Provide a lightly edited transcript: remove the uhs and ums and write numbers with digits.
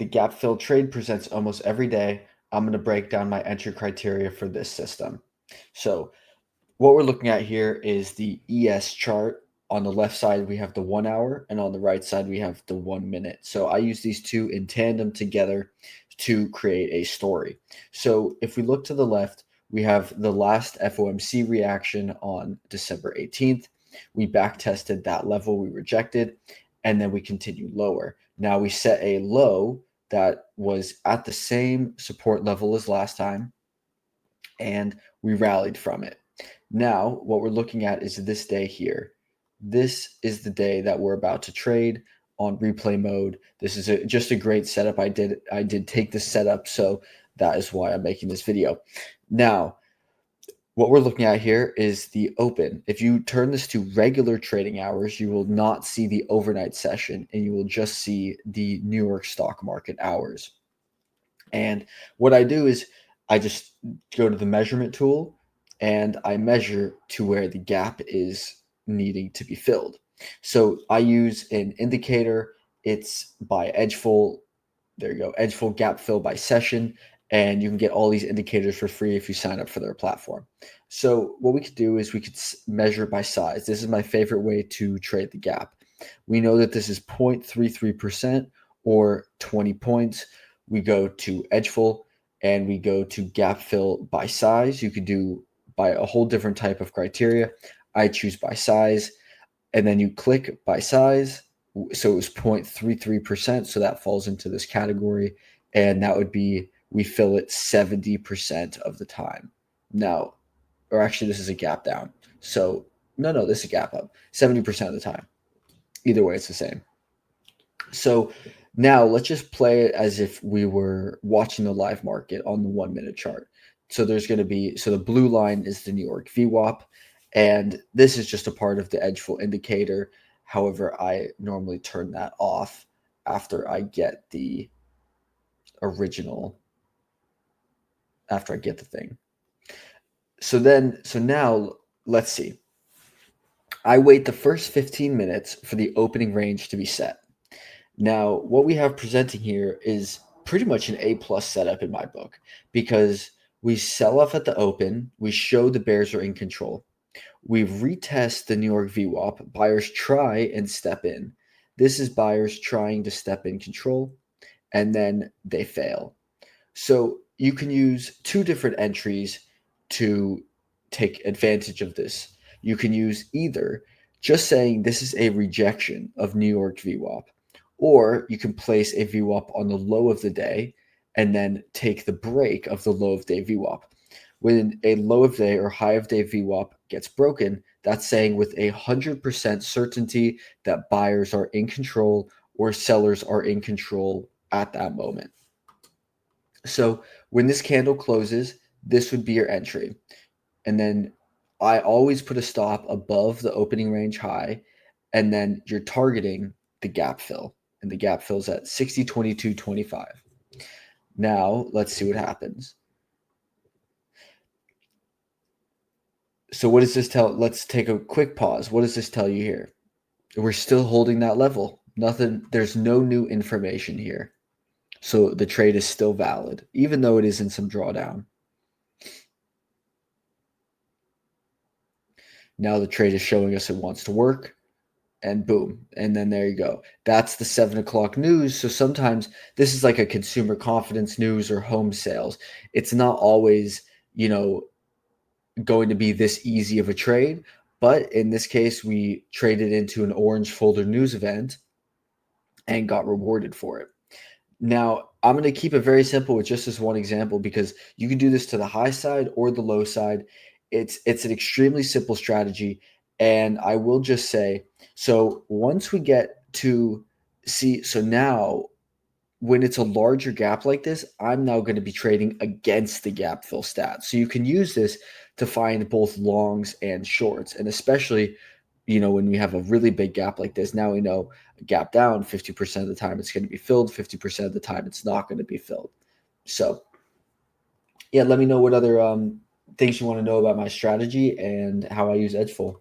The gap fill trade presents almost every day. I'm going to break down my entry criteria for this system. So what we're looking at here is the ES chart. On the left side, we have the 1 hour, and on the right side, we have the 1 minute. So I use these two in tandem together to create a story. So if we look to the left, we have the last FOMC reaction on December 18th. We back tested that level we rejected, and then we continue lower. Now we set a low that was at the same support level as last time, and we rallied from it. Now, what we're looking at is this day here. This is the day that we're about to trade on replay mode. This is just a great setup. I did take this setup, so that is why I'm making this video. Now, what we're looking at here is the open. If you turn this to regular trading hours, you will not see the overnight session, and you will just see the New York stock market hours. And what I do is I just go to the measurement tool and I measure to where the gap is needing to be filled. So I use an indicator. It's by Edgeful. There you go, Edgeful gap fill by session. And you can get all these indicators for free if you sign up for their platform. So what we could do is we could measure by size. This is my favorite way to trade the gap. We know that this is 0.33% or 20 points. We go to Edgeful and we go to gap fill by size. You could do by a whole different type of criteria. I choose by size, and then you click by size. So it was 0.33%. So that falls into this category. And that would be, we fill it 70% of the time. Now, or actually, this is a gap down. So no, this is a gap up 70% of the time. Either way, it's the same. So now let's just play it as if we were watching the live market on the 1 minute chart. So there's going to be, so the blue line is the New York VWAP, and this is just a part of the Edgeful indicator. However, I normally turn that off after I get the original, after I get the thing. So now let's see. I wait the first 15 minutes for the opening range to be set. Now, what we have presenting here is pretty much an A+ setup in my book, because we sell off at the open, we show the bears are in control. We retest the New York VWAP. Buyers try and step in. This is buyers trying to step in control, and then they fail. So you can use two different entries to take advantage of this. You can use either just saying this is a rejection of New York VWAP, or you can place a VWAP on the low of the day and then take the break of the low of day VWAP. When a low of day or high of day VWAP gets broken, that's saying with 100% certainty that buyers are in control or sellers are in control at that moment. So when this candle closes, this would be your entry. And then I always put a stop above the opening range high, and then you're targeting the gap fill. And the gap fills at 60.2225. Now let's see what happens. So what does this tell? Let's take a quick pause. What does this tell you here? We're still holding that level. Nothing, there's no new information here. So the trade is still valid, even though it is in some drawdown. Now the trade is showing us it wants to work, and boom. And then there you go. That's the 7 o'clock news. So sometimes this is like a consumer confidence news or home sales. It's not always, going to be this easy of a trade. But in this case, we traded into an orange folder news event and got rewarded for it. Now, I'm going to keep it very simple with just this one example, because you can do this to the high side or the low side. It's an extremely simple strategy. And I will just say, so once we get to see, so now when it's a larger gap like this, I'm now going to be trading against the gap fill stat. So you can use this to find both longs and shorts. And especially, when we have a really big gap like this, now we know a gap down 50% of the time it's going to be filled, 50% of the time it's not going to be filled. So yeah, let me know what other things you want to know about my strategy and how I use Edgeful.